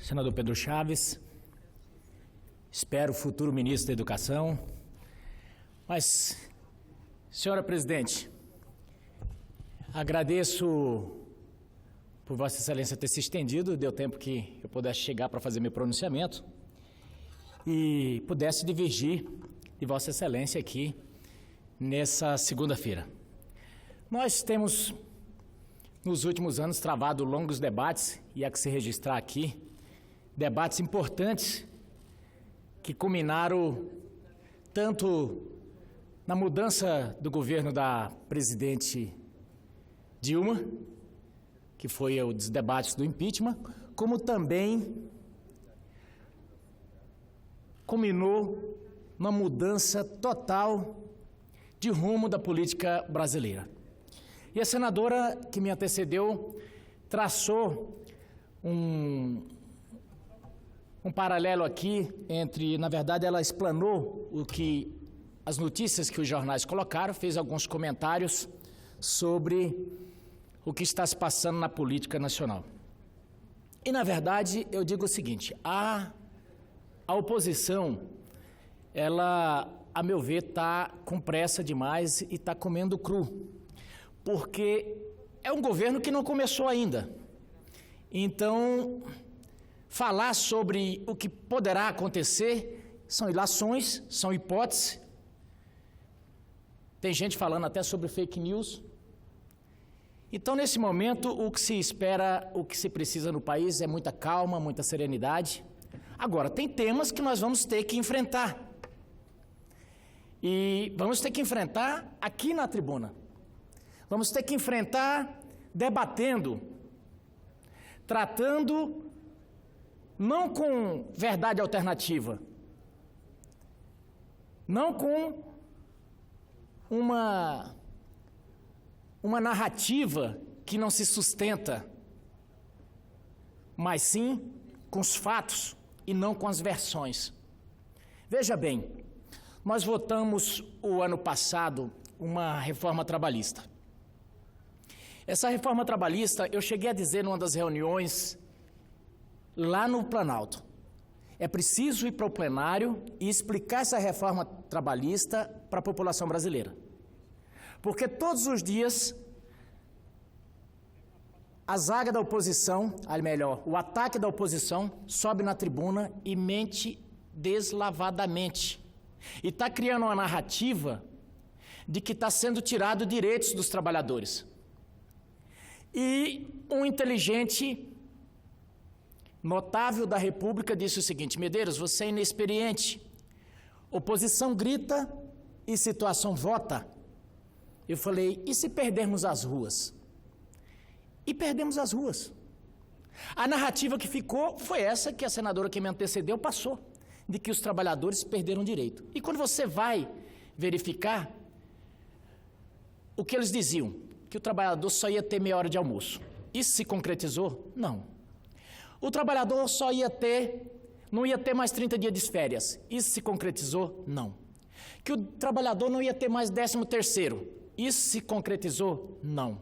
senador Pedro Chaves, espero futuro ministro da Educação. Mas, senhora presidente, agradeço por Vossa Excelência ter se estendido, deu tempo que eu pudesse chegar para fazer meu pronunciamento e pudesse divergir de Vossa Excelência aqui nessa segunda-feira. Nós temos, nos últimos anos, travado longos debates, e há que se registrar aqui, debates importantes que culminaram tanto na mudança do governo da presidente Dilma, que foi os debates do impeachment, como também culminou na mudança total de rumo da política brasileira. E a senadora que me antecedeu traçou um paralelo aqui entre, na verdade, ela explanou as notícias que os jornais colocaram, fez alguns comentários sobre o que está se passando na política nacional. E, na verdade, eu digo o seguinte, a oposição, ela, a meu ver, está com pressa demais e está comendo cru, porque é um governo que não começou ainda. Então, falar sobre o que poderá acontecer são ilações, são hipóteses. Tem gente falando até sobre fake news. Então, nesse momento, o que se espera, o que se precisa no país é muita calma, muita serenidade. Agora, tem temas que nós vamos ter que enfrentar. E vamos ter que enfrentar aqui na tribuna. Vamos ter que enfrentar debatendo, tratando não com verdade alternativa, não com uma narrativa que não se sustenta, mas sim com os fatos e não com as versões. Veja bem, nós votamos o ano passado uma reforma trabalhista. Essa reforma trabalhista, eu cheguei a dizer numa das reuniões lá no Planalto, é preciso ir para o plenário e explicar essa reforma trabalhista para a população brasileira. Porque todos os dias a zaga da oposição, ou melhor, o ataque da oposição sobe na tribuna e mente deslavadamente. E está criando uma narrativa de que está sendo tirado direitos dos trabalhadores. E um inteligente notável da República disse o seguinte: Medeiros, você é inexperiente. Oposição grita e situação vota. Eu falei, e se perdermos as ruas? E perdemos as ruas. A narrativa que ficou foi essa que a senadora que me antecedeu passou, de que os trabalhadores perderam direito. E quando você vai verificar, o que eles diziam? Que o trabalhador só ia ter meia hora de almoço. Isso se concretizou? Não. O trabalhador não ia ter mais 30 dias de férias. Isso se concretizou? Não. Que o trabalhador não ia ter mais 13º. Isso se concretizou? Não.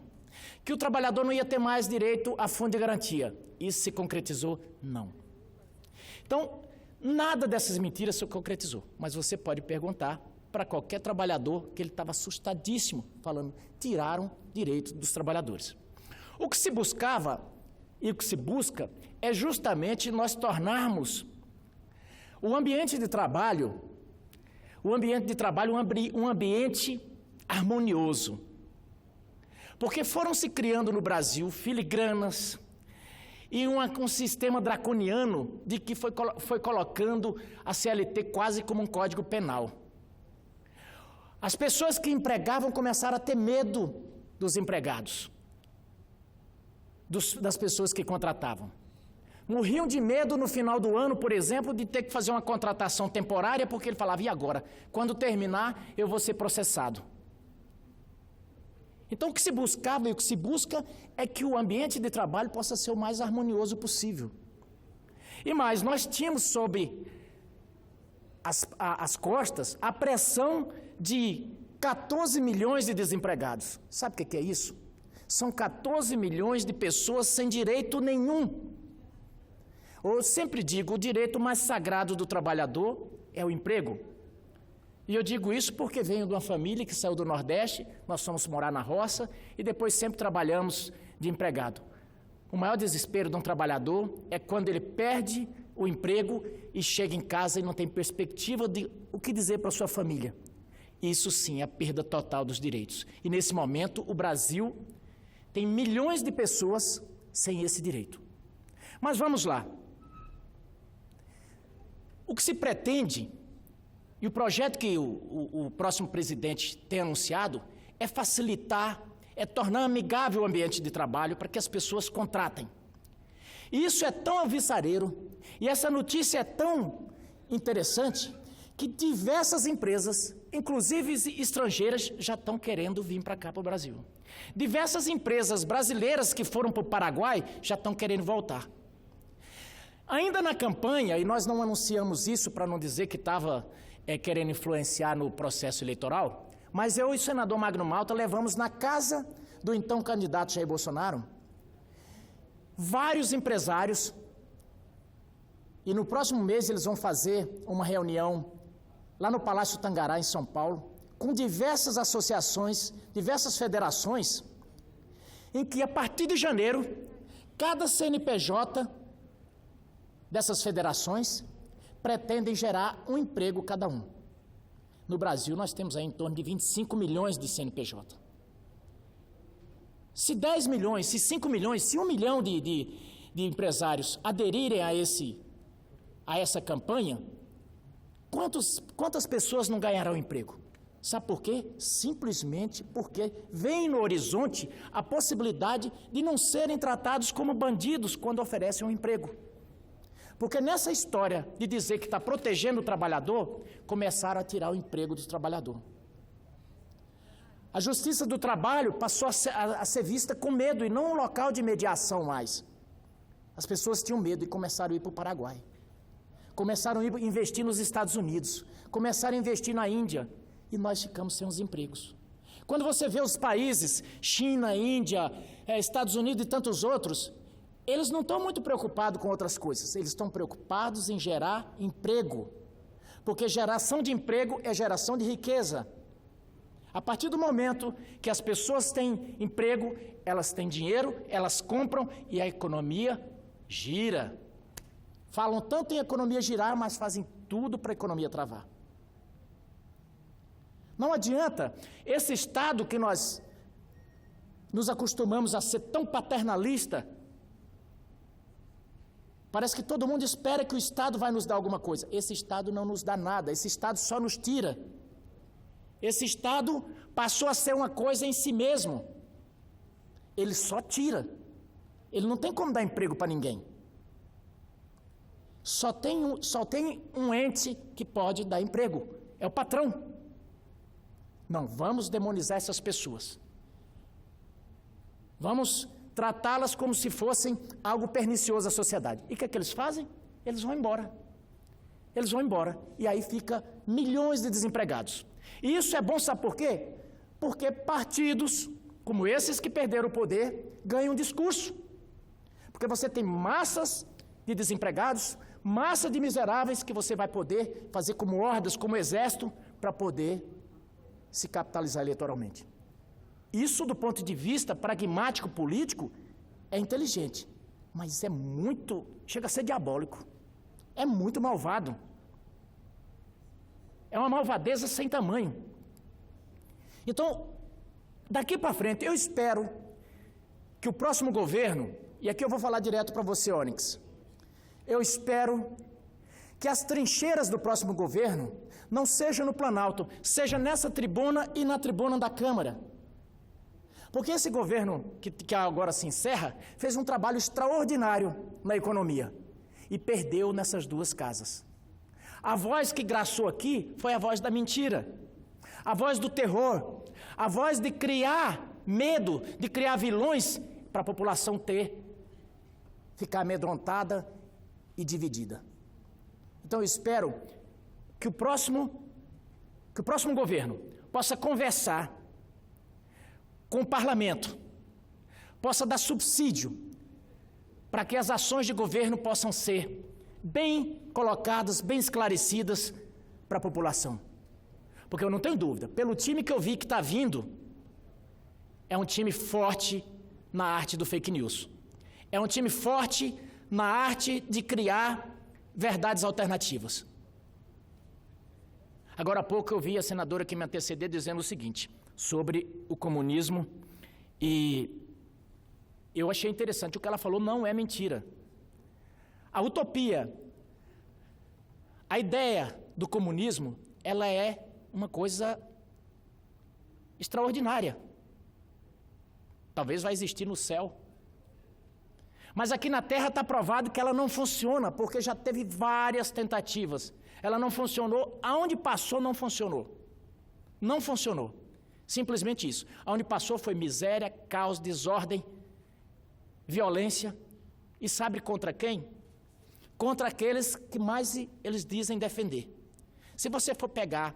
Que o trabalhador não ia ter mais direito a fundo de garantia. Isso se concretizou? Não. Então, nada dessas mentiras se concretizou. Mas você pode perguntar para qualquer trabalhador que ele estava assustadíssimo, falando, tiraram direito dos trabalhadores. O que se buscava e o que se busca é justamente nós tornarmos o ambiente de trabalho um ambiente harmonioso. Porque foram se criando no Brasil filigranas e um sistema draconiano de que foi colocando a CLT quase como um código penal. As pessoas que empregavam começaram a ter medo dos empregados, das pessoas que contratavam. Morriam de medo no final do ano, por exemplo, de ter que fazer uma contratação temporária, porque ele falava, e agora? Quando terminar, eu vou ser processado. Então, o que se buscava e o que se busca é que o ambiente de trabalho possa ser o mais harmonioso possível. E mais, nós tínhamos sob as costas a pressão de 14 milhões de desempregados. Sabe o que é isso? São 14 milhões de pessoas sem direito nenhum. Ou eu sempre digo, o direito mais sagrado do trabalhador é o emprego. E eu digo isso porque venho de uma família que saiu do Nordeste, nós fomos morar na roça e depois sempre trabalhamos de empregado. O maior desespero de um trabalhador é quando ele perde o emprego e chega em casa e não tem perspectiva de o que dizer para a sua família. Isso sim é a perda total dos direitos. E nesse momento o Brasil tem milhões de pessoas sem esse direito. Mas vamos lá. O que se pretende, e o projeto que o próximo presidente tem anunciado, é facilitar, é tornar amigável o ambiente de trabalho para que as pessoas contratem. E isso é tão alvissareiro, e essa notícia é tão interessante, que diversas empresas, inclusive estrangeiras, já estão querendo vir para cá, para o Brasil. Diversas empresas brasileiras que foram para o Paraguai já estão querendo voltar. Ainda na campanha, e nós não anunciamos isso para não dizer que estava querendo influenciar no processo eleitoral, mas eu e o senador Magno Malta levamos na casa do então candidato Jair Bolsonaro vários empresários, e no próximo mês eles vão fazer uma reunião lá no Palácio Tangará, em São Paulo, com diversas associações, diversas federações, em que a partir de janeiro, cada CNPJ dessas federações pretendem gerar um emprego cada um. No Brasil, nós temos aí em torno de 25 milhões de CNPJ. Se 10 milhões, se 5 milhões, se 1 milhão de empresários aderirem a essa campanha, quantas pessoas não ganharão emprego? Sabe por quê? Simplesmente porque vem no horizonte a possibilidade de não serem tratados como bandidos quando oferecem um emprego. Porque nessa história de dizer que está protegendo o trabalhador, começaram a tirar o emprego do trabalhador. A Justiça do Trabalho passou a ser vista com medo e não um local de mediação mais. As pessoas tinham medo e começaram a ir para o Paraguai. Começaram a investir nos Estados Unidos, começaram a investir na Índia, e nós ficamos sem os empregos. Quando você vê os países, China, Índia, Estados Unidos e tantos outros, eles não estão muito preocupados com outras coisas, eles estão preocupados em gerar emprego, porque geração de emprego é geração de riqueza. A partir do momento que as pessoas têm emprego, elas têm dinheiro, elas compram e a economia gira. Falam tanto em economia girar, mas fazem tudo para a economia travar. Não adianta, esse Estado que nós nos acostumamos a ser tão paternalista, parece que todo mundo espera que o Estado vai nos dar alguma coisa. Esse Estado não nos dá nada, esse Estado só nos tira. Esse Estado passou a ser uma coisa em si mesmo. Ele só tira. Ele não tem como dar emprego para ninguém. Só tem um ente que pode dar emprego. É o patrão. Não, vamos demonizar essas pessoas. Vamos tratá-las como se fossem algo pernicioso à sociedade. E o que é que eles fazem? Eles vão embora. Eles vão embora. E aí fica milhões de desempregados. E isso é bom, sabe por quê? Porque partidos, como esses que perderam o poder, ganham discurso. Porque você tem massas de desempregados, massa de miseráveis que você vai poder fazer como hordas, como exército, para poder se capitalizar eleitoralmente. Isso, do ponto de vista pragmático político, é inteligente, mas é muito, chega a ser diabólico, é muito malvado. É uma malvadeza sem tamanho. Então, daqui para frente, eu espero que o próximo governo, e aqui eu vou falar direto para você, Onyx, eu espero que as trincheiras do próximo governo não sejam no Planalto, seja nessa tribuna e na tribuna da Câmara. Porque esse governo, que agora se encerra, fez um trabalho extraordinário na economia e perdeu nessas duas casas. A voz que graçou aqui foi a voz da mentira, a voz do terror, a voz de criar medo, de criar vilões para a população ficar amedrontada e dividida. Então eu espero que o próximo governo possa conversar com o parlamento, possa dar subsídio para que as ações de governo possam ser bem colocadas, bem esclarecidas para a população. Porque eu não tenho dúvida, pelo time que eu vi que está vindo, é um time forte na arte do fake news. É um time forte na arte de criar verdades alternativas. Agora há pouco eu vi a senadora que me antecedeu dizendo o seguinte, sobre o comunismo, e eu achei interessante, o que ela falou não é mentira. A utopia, a ideia do comunismo, ela é uma coisa extraordinária. Talvez vai existir no céu. Mas aqui na Terra está provado que ela não funciona, porque já teve várias tentativas. Ela não funcionou, aonde passou não funcionou. Não funcionou. Simplesmente isso. Aonde passou foi miséria, caos, desordem, violência. E sabe contra quem? Contra aqueles que mais eles dizem defender. Se você for pegar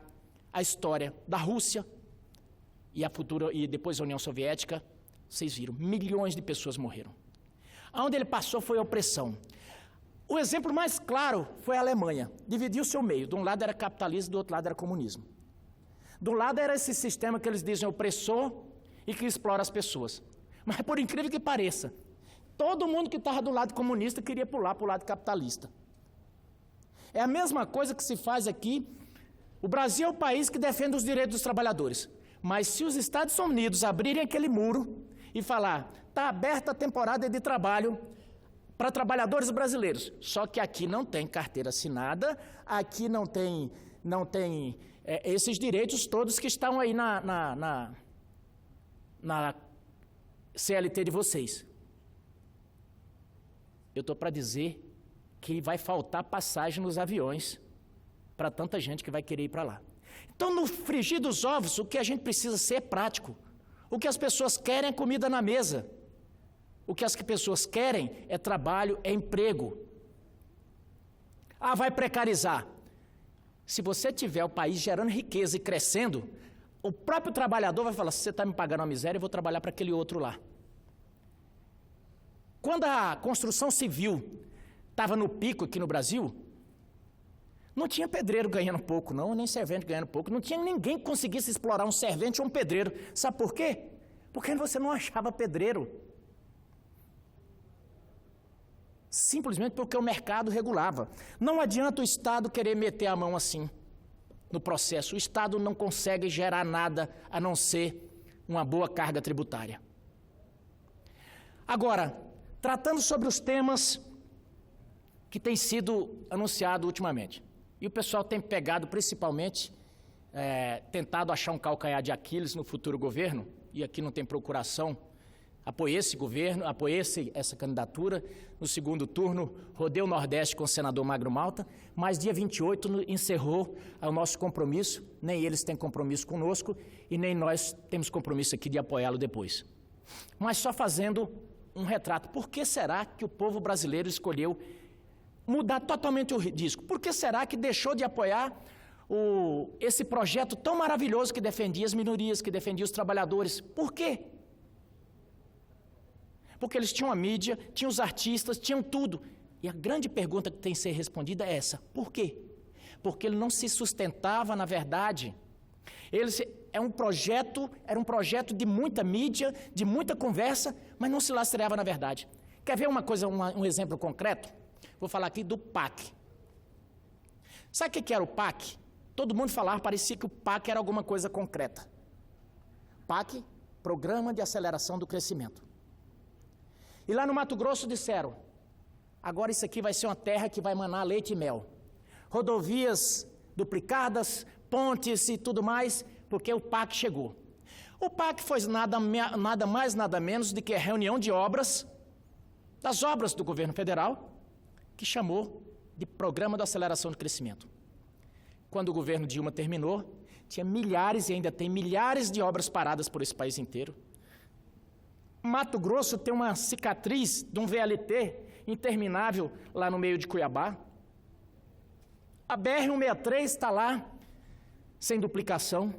a história da Rússia e depois a União Soviética, vocês viram, milhões de pessoas morreram. Aonde ele passou foi a opressão. O exemplo mais claro foi a Alemanha. Dividiu o seu meio. De um lado era capitalismo, do outro lado era comunismo. Do lado era esse sistema que eles dizem opressor e que explora as pessoas. Mas por incrível que pareça, todo mundo que estava do lado comunista queria pular para o lado capitalista. É a mesma coisa que se faz aqui. O Brasil é o país que defende os direitos dos trabalhadores. Mas se os Estados Unidos abrirem aquele muro e falar, está aberta a temporada de trabalho para trabalhadores brasileiros, só que aqui não tem carteira assinada, aqui não tem esses direitos todos que estão aí na CLT de vocês. Eu estou para dizer que vai faltar passagem nos aviões para tanta gente que vai querer ir para lá. Então, no frigir dos ovos, o que a gente precisa ser é prático. O que as pessoas querem é comida na mesa. O que as pessoas querem é trabalho, é emprego. Ah, vai precarizar. Se você tiver o país gerando riqueza e crescendo, o próprio trabalhador vai falar, se você está me pagando uma miséria, eu vou trabalhar para aquele outro lá. Quando a construção civil estava no pico aqui no Brasil, não tinha pedreiro ganhando pouco, não, nem servente ganhando pouco. Não tinha ninguém que conseguisse explorar um servente ou um pedreiro. Sabe por quê? Porque você não achava pedreiro. Simplesmente porque o mercado regulava. Não adianta o Estado querer meter a mão assim no processo. O Estado não consegue gerar nada a não ser uma boa carga tributária. Agora, tratando sobre os temas que têm sido anunciados ultimamente. E o pessoal tem pegado, principalmente, tentado achar um calcanhar de Aquiles no futuro governo, e aqui não tem procuração, apoiei esse governo, apoiei essa candidatura, no segundo turno, rodei o Nordeste com o senador Magro Malta, mas dia 28 encerrou o nosso compromisso, nem eles têm compromisso conosco, e nem nós temos compromisso aqui de apoiá-lo depois. Mas só fazendo um retrato, por que será que o povo brasileiro escolheu mudar totalmente o disco? Por que será que deixou de apoiar esse projeto tão maravilhoso que defendia as minorias, que defendia os trabalhadores? Por quê? Porque eles tinham a mídia, tinham os artistas, tinham tudo. E a grande pergunta que tem que ser respondida é essa. Por quê? Porque ele não se sustentava na verdade. Era um projeto de muita mídia, de muita conversa, mas não se lastreava na verdade. Quer ver uma coisa, um exemplo concreto? Vou falar aqui do PAC. Sabe o que era o PAC? Todo mundo falava, parecia que o PAC era alguma coisa concreta. PAC, Programa de Aceleração do Crescimento. E lá no Mato Grosso disseram, agora isso aqui vai ser uma terra que vai emanar leite e mel. Rodovias duplicadas, pontes e tudo mais, porque o PAC chegou. O PAC foi nada mais, nada menos do que a reunião de obras, das obras do governo federal, que chamou de Programa de Aceleração do Crescimento. Quando o governo Dilma terminou, tinha milhares e ainda tem milhares de obras paradas por esse país inteiro. Mato Grosso tem uma cicatriz de um VLT interminável lá no meio de Cuiabá. A BR-163 está lá, sem duplicação.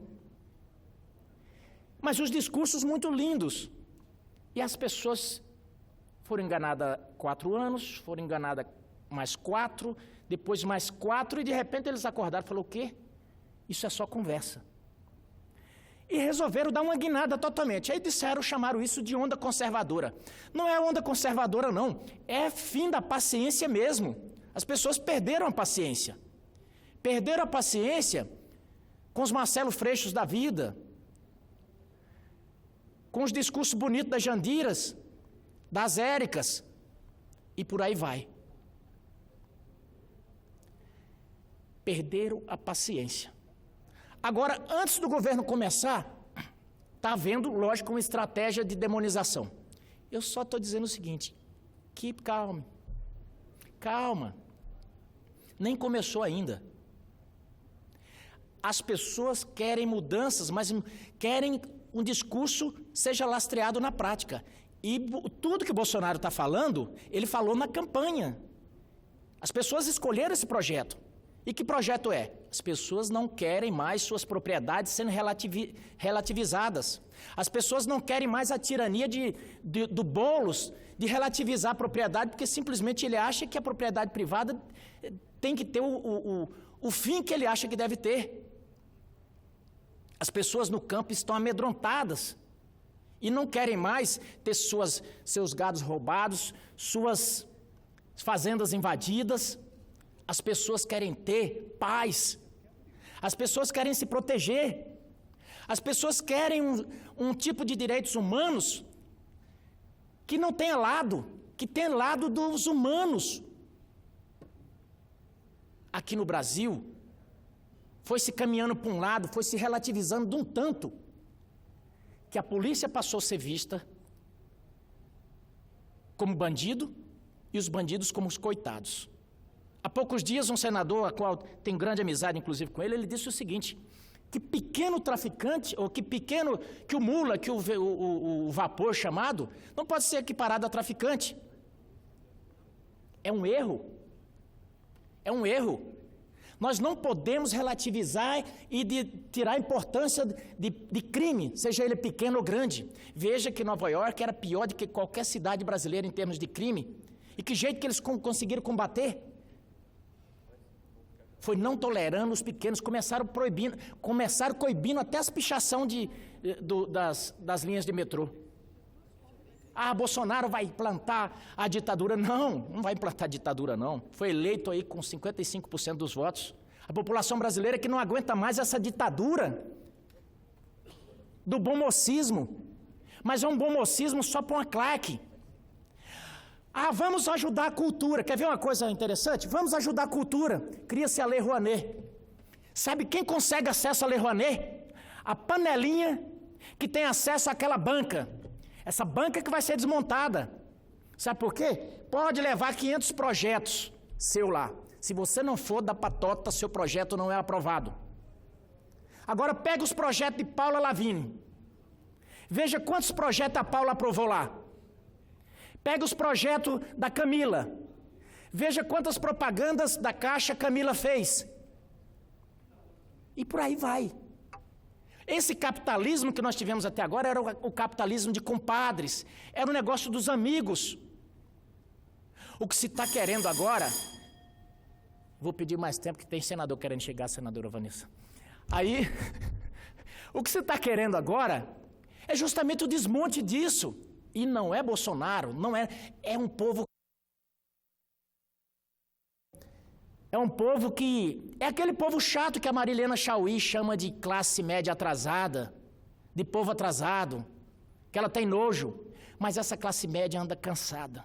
Mas os discursos muito lindos. E as pessoas Foram enganadas 4 anos, foram enganadas mais 4, depois mais 4, e de repente eles acordaram e falaram, o quê? Isso é só conversa. E resolveram dar uma guinada totalmente. Aí chamaram isso de onda conservadora. Não é onda conservadora, não. É fim da paciência mesmo. As pessoas perderam a paciência. Perderam a paciência com os Marcelo Freixos da vida, com os discursos bonitos das Jandiras, das Éricas, e por aí vai. Perderam a paciência. Agora, antes do governo começar, está havendo, lógico, uma estratégia de demonização. Eu só estou dizendo o seguinte, keep calm. Calma. Nem começou ainda. As pessoas querem mudanças, mas querem um discurso seja lastreado na prática. E tudo que o Bolsonaro está falando, ele falou na campanha. As pessoas escolheram esse projeto. E que projeto é? As pessoas não querem mais suas propriedades sendo relativizadas. As pessoas não querem mais a tirania do Boulos de relativizar a propriedade, porque simplesmente ele acha que a propriedade privada tem que ter o fim que ele acha que deve ter. As pessoas no campo estão amedrontadas e não querem mais ter seus gados roubados, suas fazendas invadidas. As pessoas querem ter paz. As pessoas querem se proteger. As pessoas querem um tipo de direitos humanos que não tenha lado, que tenha lado dos humanos. Aqui no Brasil, foi se caminhando para um lado, foi se relativizando de um tanto, que a polícia passou a ser vista como bandido e os bandidos como os coitados. Há poucos dias, um senador, a qual tem grande amizade, inclusive, com ele, ele disse o seguinte, que pequeno traficante, ou que o mula, que o vapor chamado, não pode ser equiparado a traficante. É um erro. É um erro. Nós não podemos relativizar e tirar a importância de crime, seja ele pequeno ou grande. Veja que Nova York era pior do que qualquer cidade brasileira em termos de crime. E que jeito que eles conseguiram combater? Foi não tolerando os pequenos, começaram coibindo até as pichação das linhas de metrô. Ah, Bolsonaro vai implantar a ditadura. Não vai implantar a ditadura, não. Foi eleito aí com 55% dos votos. A população brasileira que não aguenta mais essa ditadura do bom mocismo. Mas é um bom mocismo só para uma claque. Ah, vamos ajudar a cultura. Quer ver uma coisa interessante? Vamos ajudar a cultura. Cria-se a Lei Rouanet. Sabe quem consegue acesso à Lei Rouanet? A panelinha que tem acesso àquela banca. Essa banca que vai ser desmontada. Sabe por quê? Pode levar 500 projetos seu lá. Se você não for da patota, seu projeto não é aprovado. Agora pega os projetos de Paula Lavigne. Veja quantos projetos a Paula aprovou lá. Pega os projetos da Camila. Veja quantas propagandas da Caixa Camila fez. E por aí vai. Esse capitalismo que nós tivemos até agora era o capitalismo de compadres. Era o negócio dos amigos. O que se está querendo agora... Vou pedir mais tempo, que tem senador querendo chegar, senadora Vanessa. Aí, o que se está querendo agora é justamente o desmonte disso. E não é Bolsonaro, não é... É um povo... É um povo que... É aquele povo chato que a Marilena Chauí chama de classe média atrasada, de povo atrasado, que ela tem nojo. Mas essa classe média anda cansada.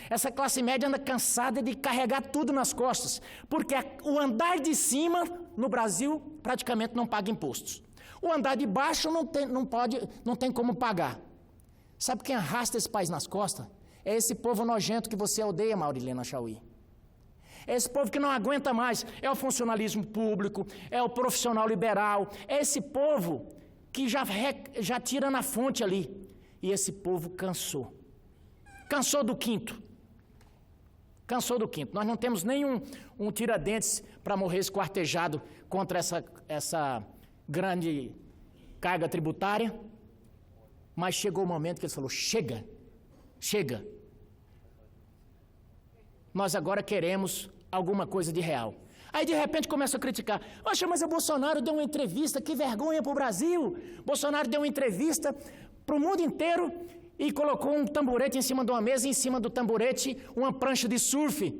Essa classe média anda cansada de carregar tudo nas costas, porque o andar de cima, no Brasil, praticamente não paga impostos. O andar de baixo não tem como pagar. Sabe quem arrasta esse país nas costas? É esse povo nojento que você odeia, Marilena Chauí. É esse povo que não aguenta mais. É o funcionalismo público, é o profissional liberal, é esse povo que já tira na fonte ali. E esse povo cansou. Cansou do quinto. Cansou do quinto. Nós não temos nenhum Tiradentes para morrer esquartejado contra essa grande carga tributária. Mas chegou o momento que ele falou, chega. nós agora queremos alguma coisa de real. Aí, de repente, começa a criticar. Poxa, mas o Bolsonaro deu uma entrevista, que vergonha para o Brasil. Bolsonaro deu uma entrevista para o mundo inteiro e colocou um tamborete em cima de uma mesa, e em cima do tamborete uma prancha de surf.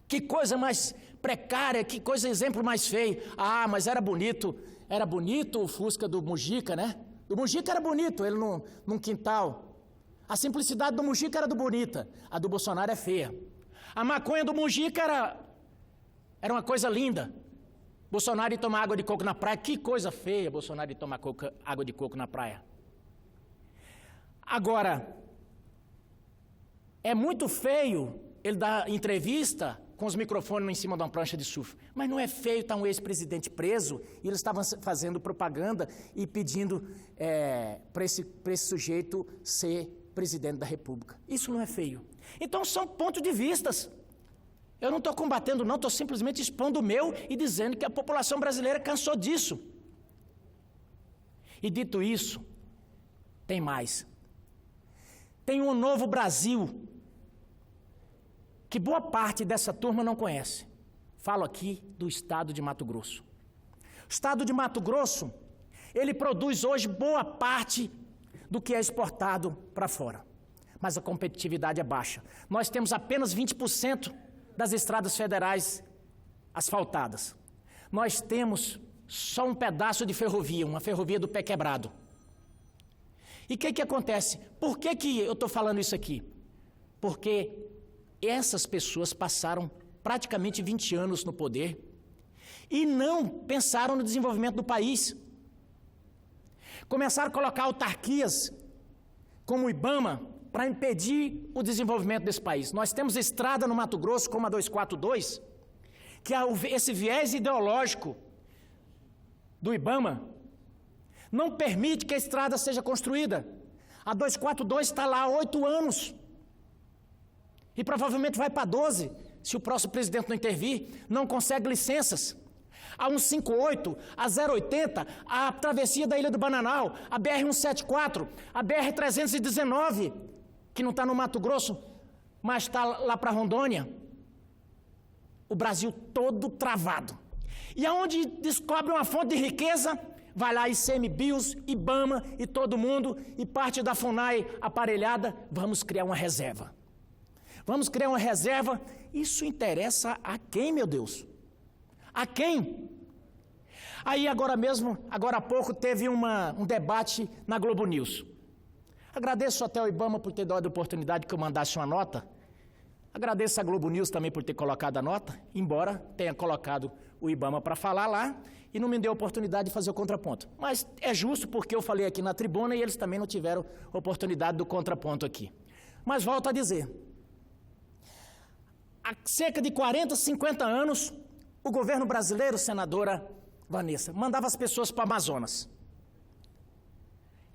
Que coisa mais precária, que coisa, exemplo mais feio. Ah, mas era bonito o Fusca do Mujica, né? Do Mujica era bonito, ele num quintal. A simplicidade do Mujica era do bonita, a do Bolsonaro é feia. A maconha do Mujica era uma coisa linda. Bolsonaro ir tomar água de coco na praia, que coisa feia, Bolsonaro ir tomar água de coco na praia. Agora, é muito feio ele dar entrevista com os microfones em cima de uma prancha de surf. Mas não é feio estar um ex-presidente preso e eles estavam fazendo propaganda e pedindo para esse sujeito ser presidente da República. Isso não é feio. Então são pontos de vistas. Eu não estou combatendo, não, estou simplesmente expondo o meu e dizendo que a população brasileira cansou disso. E dito isso, tem mais. Tem um novo Brasil que boa parte dessa turma não conhece. Falo aqui do estado de Mato Grosso. O estado de Mato Grosso, ele produz hoje boa parte do que é exportado para fora. Mas a competitividade é baixa. Nós temos apenas 20% das estradas federais asfaltadas. Nós temos só um pedaço de ferrovia, uma ferrovia do pé quebrado. E o que acontece? Por que eu estou falando isso aqui? Porque essas pessoas passaram praticamente 20 anos no poder e não pensaram no desenvolvimento do país. Começaram a colocar autarquias como o IBAMA para impedir o desenvolvimento desse país. Nós temos estrada no Mato Grosso, como a 242, que esse viés ideológico do IBAMA não permite que a estrada seja construída. A 242 está lá há 8 anos. E provavelmente vai para 12, se o próximo presidente não intervir, não consegue licenças. A 158, a 080, a travessia da Ilha do Bananal, a BR-174, a BR-319, que não está no Mato Grosso, mas está lá para Rondônia. O Brasil todo travado. E aonde descobre uma fonte de riqueza, vai lá ICMBio, IBAMA e todo mundo, e parte da FUNAI aparelhada, vamos criar uma reserva. Vamos criar uma reserva. Isso interessa a quem, meu Deus? A quem? Aí agora há pouco, teve um debate na Globo News. Agradeço até ao IBAMA por ter dado a oportunidade que eu mandasse uma nota. Agradeço a Globo News também por ter colocado a nota, embora tenha colocado o IBAMA para falar lá e não me deu a oportunidade de fazer o contraponto. Mas é justo porque eu falei aqui na tribuna e eles também não tiveram oportunidade do contraponto aqui. Mas volto a dizer, há cerca de 40, 50 anos, o governo brasileiro, senadora Vanessa, mandava as pessoas para o Amazonas.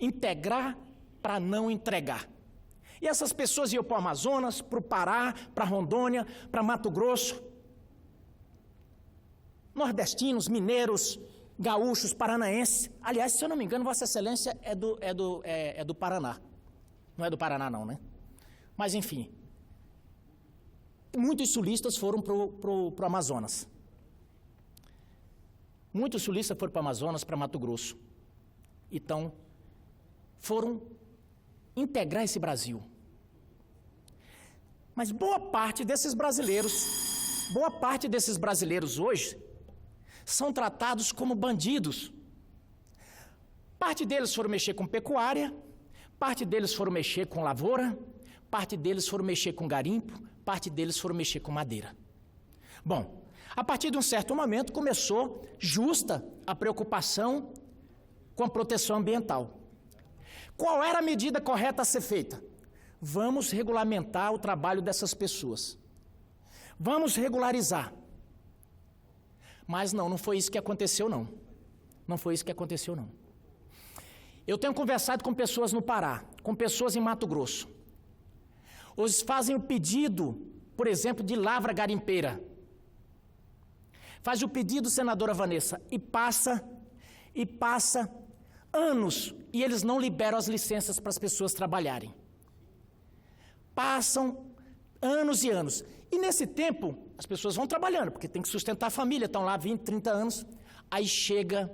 Integrar para não entregar. E essas pessoas iam para o Amazonas, para o Pará, para Rondônia, para Mato Grosso. Nordestinos, mineiros, gaúchos, paranaenses. Aliás, se eu não me engano, Vossa Excelência é do Paraná. Não é do Paraná não, né? Mas enfim. Muitos sulistas foram para o Amazonas. Muitos sulistas foram para o Amazonas, para Mato Grosso. Então, foram integrar esse Brasil. Mas boa parte desses brasileiros hoje são tratados como bandidos. Parte deles foram mexer com pecuária, parte deles foram mexer com lavoura, parte deles foram mexer com garimpo, parte deles foram mexer com madeira. Bom, a partir de um certo momento começou justa a preocupação com a proteção ambiental. Qual era a medida correta a ser feita? Vamos regulamentar o trabalho dessas pessoas. Vamos regularizar. Mas não foi isso que aconteceu, não. Não foi isso que aconteceu, não. Eu tenho conversado com pessoas no Pará, com pessoas em Mato Grosso. Eles fazem o pedido, por exemplo, de lavra garimpeira. Faz o pedido, senadora Vanessa, e passa anos, e eles não liberam as licenças para as pessoas trabalharem. Passam Anos e anos. E nesse tempo, as pessoas vão trabalhando, porque tem que sustentar a família, estão lá 20, 30 anos. Aí chega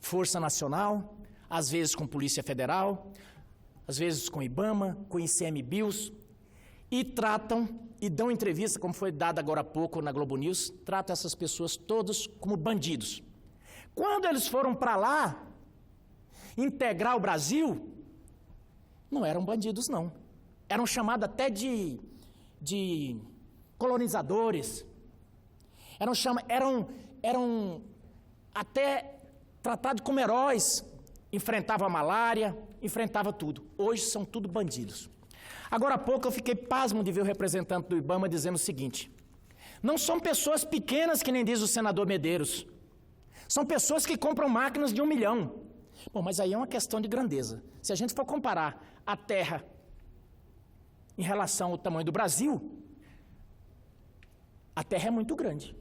Força Nacional, às vezes com Polícia Federal, às vezes com IBAMA, com ICMBio, e tratam e dão entrevista, como foi dada agora há pouco na Globo News, tratam essas pessoas todas como bandidos. Quando eles foram para lá, integrar o Brasil, não eram bandidos, não. Eram chamados até de colonizadores. Eram até tratados como heróis. Enfrentavam a malária, enfrentavam tudo. Hoje são tudo bandidos. Agora há pouco eu fiquei pasmo de ver o representante do IBAMA dizendo o seguinte: não são pessoas pequenas, que nem diz o senador Medeiros. São pessoas que compram máquinas de 1 milhão. Bom, mas aí é uma questão de grandeza. Se a gente for comparar a terra em relação ao tamanho do Brasil, a terra é muito grande.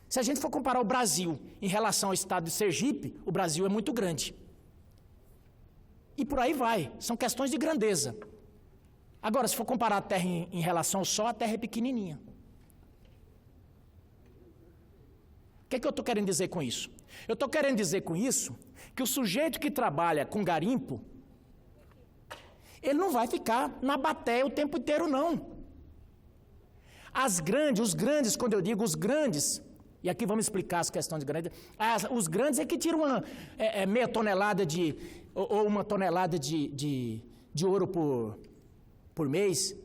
Se a gente for comparar o Brasil em relação ao estado de Sergipe, o Brasil é muito grande. E por aí vai, são questões de grandeza. Agora, se for comparar a terra em relação ao Sol, a terra é pequenininha. O que é que eu estou querendo dizer com isso? Eu estou querendo dizer com isso que o sujeito que trabalha com garimpo, ele não vai ficar na bateia o tempo inteiro, não. Os grandes, quando eu digo os grandes, e aqui vamos explicar as questões de grandes, os grandes é que tiram meia tonelada ou 1 tonelada de ouro por mês.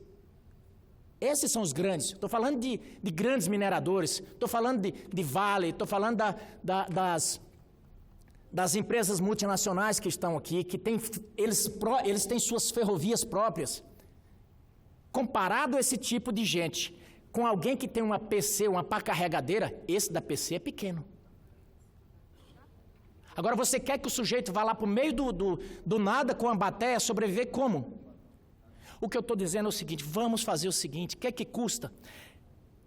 Esses são os grandes. Estou falando de grandes mineradores, estou falando de Vale, estou falando das empresas multinacionais que estão aqui, que eles têm suas ferrovias próprias. Comparado a esse tipo de gente com alguém que tem uma PC, uma pá carregadeira, esse da PC é pequeno. Agora você quer que o sujeito vá lá para o meio do nada com a bateia sobreviver como? O que eu estou dizendo é o seguinte: vamos fazer o seguinte, o que é que custa?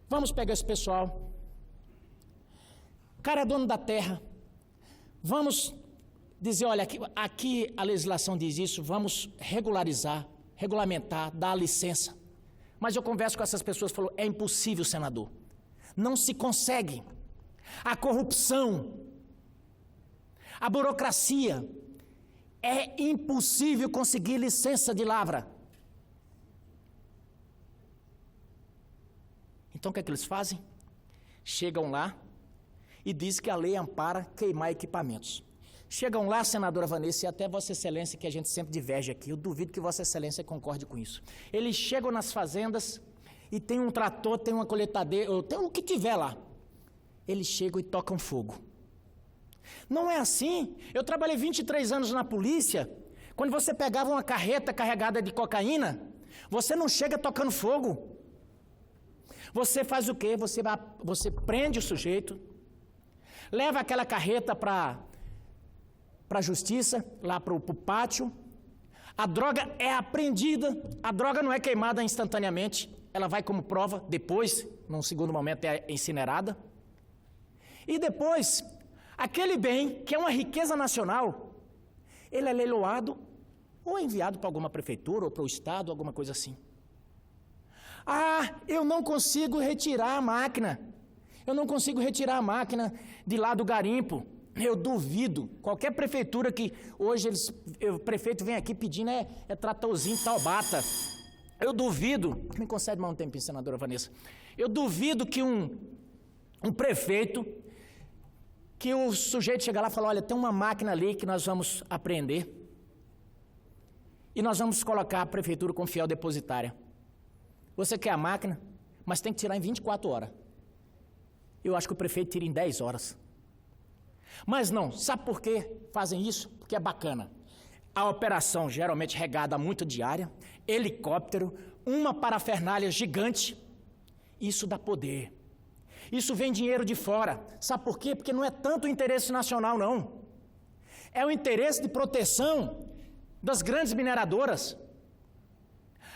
Vamos pegar esse pessoal, o cara é dono da terra, vamos dizer, olha, aqui a legislação diz isso, vamos regularizar, regulamentar, dar licença. Mas eu converso com essas pessoas e falo, é impossível, senador, não se consegue. A corrupção, a burocracia, é impossível conseguir licença de lavra. Então o que é que eles fazem? Chegam lá e dizem que a lei ampara queimar equipamentos. Chegam lá, senadora Vanessa, e até Vossa Excelência, que a gente sempre diverge aqui, eu duvido que Vossa Excelência concorde com isso. Eles chegam nas fazendas e tem um trator, tem uma coletadeira, tem o que tiver lá. Eles chegam e tocam fogo. Não é assim. Eu trabalhei 23 anos na polícia. Quando você pegava uma carreta carregada de cocaína, você não chega tocando fogo. Você faz o quê? Você prende o sujeito, leva aquela carreta para a justiça, lá para o pátio. A droga é apreendida, a droga não é queimada instantaneamente, ela vai como prova, depois, num segundo momento, é incinerada. E depois, aquele bem, que é uma riqueza nacional, ele é leiloado ou é enviado para alguma prefeitura ou para o estado, alguma coisa assim. Ah, eu não consigo retirar a máquina. Eu não consigo retirar a máquina de lá do garimpo. Eu duvido. Qualquer prefeitura que hoje o prefeito vem aqui pedindo é tratorzinho Taubata. Eu duvido. Me concede mais um tempinho, senadora Vanessa. Eu duvido que um prefeito, que o sujeito chega lá e fala, olha, tem uma máquina ali que nós vamos apreender e nós vamos colocar a prefeitura como fiel depositária. Você quer a máquina, mas tem que tirar em 24 horas. Eu acho que o prefeito tira em 10 horas. Mas não, sabe por que fazem isso? Porque é bacana. A operação geralmente regada muito diária, helicóptero, uma parafernália gigante. Isso dá poder. Isso vem dinheiro de fora. Sabe por quê? Porque não é tanto o interesse nacional, não. É o interesse de proteção das grandes mineradoras.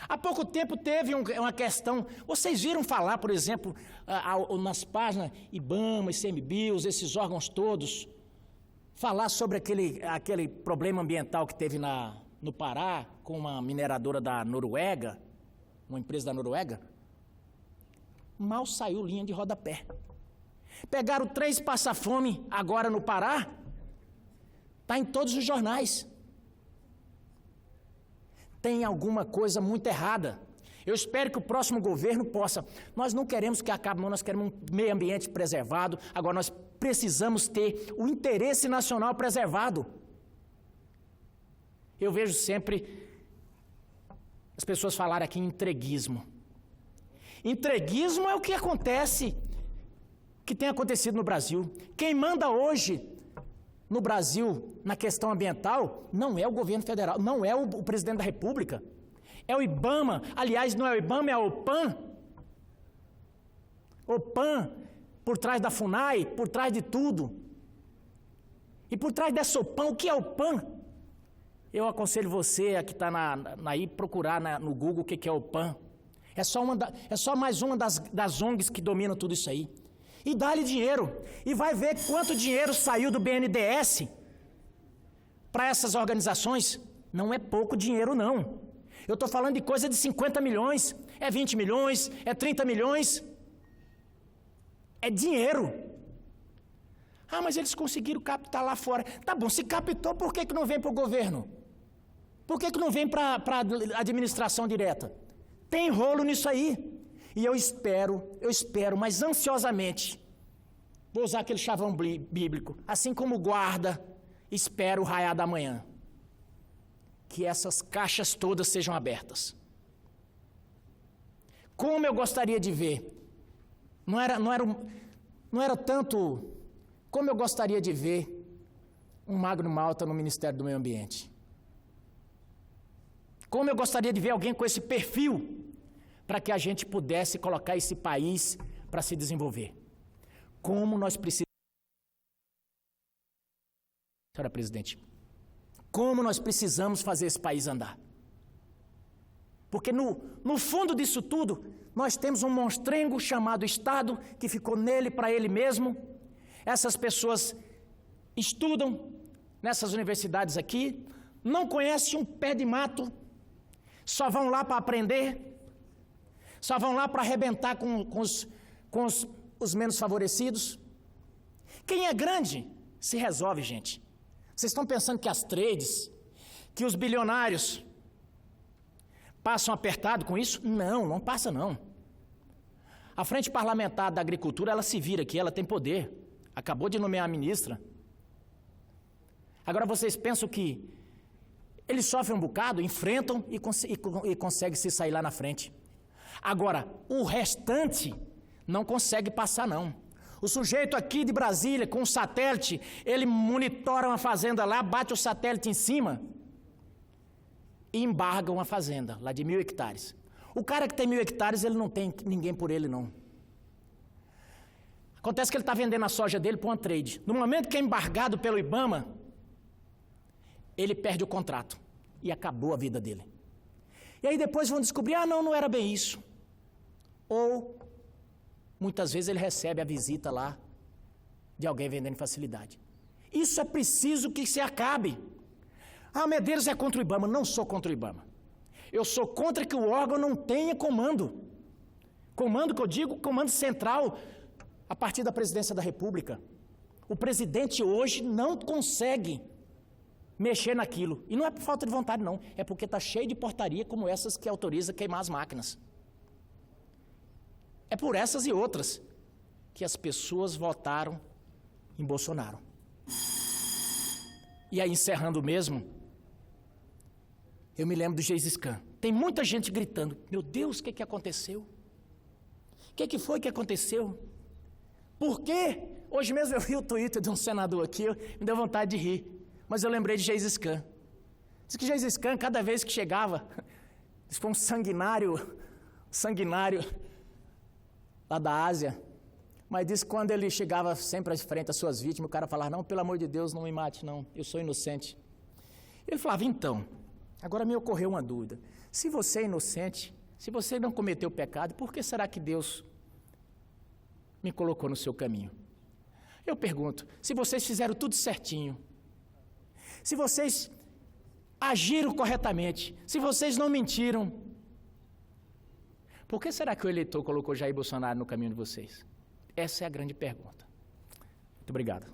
Há pouco tempo teve uma questão, vocês viram falar, por exemplo, nas páginas IBAMA, ICMBio, esses órgãos todos, falar sobre aquele problema ambiental que teve no Pará, com uma mineradora da Noruega, uma empresa da Noruega? Mal saiu linha de rodapé. Pegaram 3 passa-fome agora no Pará, está em todos os jornais. Tem alguma coisa muito errada. Eu espero que o próximo governo possa. Nós não queremos que acabe, nós queremos um meio ambiente preservado. Agora nós precisamos ter o interesse nacional preservado. Eu vejo sempre as pessoas falarem aqui em entreguismo. Entreguismo é o que acontece, que tem acontecido no Brasil. Quem manda hoje no Brasil na questão ambiental não é o governo federal, não é o presidente da República, é o IBAMA. Aliás, não é o IBAMA, é a OPAM. OPAM, por trás da FUNAI, por trás de tudo. E por trás dessa OPAM, o que é OPAM? Eu aconselho você que está aí procurar no Google o que é OPAM. É só mais uma das ONGs que dominam tudo isso aí. E dá-lhe dinheiro. E vai ver quanto dinheiro saiu do BNDES para essas organizações. Não é pouco dinheiro, não. Eu estou falando de coisa de 50 milhões, é 20 milhões, é 30 milhões. É dinheiro. Ah, mas eles conseguiram captar lá fora. Tá bom, se captou, por que não vem para o governo? Por que não vem para a administração direta? Tem rolo nisso aí. E eu espero, mas ansiosamente, vou usar aquele chavão bíblico, assim como guarda, espero o raiar da manhã, que essas caixas todas sejam abertas. Como eu gostaria de ver, não era tanto, como eu gostaria de ver um Magno Malta no Ministério do Meio Ambiente. Como eu gostaria de ver alguém com esse perfil, para que a gente pudesse colocar esse país para se desenvolver. Como nós precisamos... Senhora Presidente, como nós precisamos fazer esse país andar. Porque no fundo disso tudo, nós temos um monstrengo chamado Estado, que ficou nele para ele mesmo. Essas pessoas estudam nessas universidades aqui, não conhecem um pé de mato, só vão lá para aprender, só vão lá para arrebentar com os menos favorecidos. Quem é grande se resolve, gente. Vocês estão pensando que as trades, que os bilionários passam apertado com isso? Não passa não. A Frente Parlamentar da Agricultura, ela se vira aqui, ela tem poder. Acabou de nomear a ministra. Agora vocês pensam que eles sofrem um bocado, enfrentam e conseguem se sair lá na frente. Agora, o restante não consegue passar, não. O sujeito aqui de Brasília, com um satélite, ele monitora uma fazenda lá, bate o satélite em cima e embarga uma fazenda, lá de 1.000 hectares. O cara que tem 1.000 hectares, ele não tem ninguém por ele, não. Acontece que ele está vendendo a soja dele para uma trade. No momento que é embargado pelo IBAMA, ele perde o contrato e acabou a vida dele. E aí depois vão descobrir, não era bem isso. Ou, muitas vezes ele recebe a visita lá de alguém vendendo facilidade. Isso é preciso que se acabe. Medeiros é contra o IBAMA. Não sou contra o IBAMA. Eu sou contra que o órgão não tenha comando. Comando que eu digo, comando central, a partir da presidência da República. O presidente hoje não consegue mexer naquilo. E não é por falta de vontade, não. É porque está cheio de portaria como essas que autoriza queimar as máquinas. É por essas e outras que as pessoas votaram em Bolsonaro. E aí, encerrando mesmo, eu me lembro do Gengis Khan. Tem muita gente gritando, meu Deus, o que aconteceu? O que foi que aconteceu? Por quê? Hoje mesmo eu vi o Twitter de um senador aqui, me deu vontade de rir. Mas eu lembrei de Gengis Khan. Diz que Gengis Khan, cada vez que chegava, isso foi um sanguinário lá da Ásia, mas disse que quando ele chegava sempre à frente das suas vítimas, o cara falava, não, pelo amor de Deus, não me mate, não, eu sou inocente. Ele falava, então, agora me ocorreu uma dúvida, se você é inocente, se você não cometeu pecado, por que será que Deus me colocou no seu caminho? Eu pergunto, se vocês fizeram tudo certinho, se vocês agiram corretamente, se vocês não mentiram, Por que será que o eleitor colocou Jair Bolsonaro no caminho de vocês? Essa é a grande pergunta. Muito obrigado.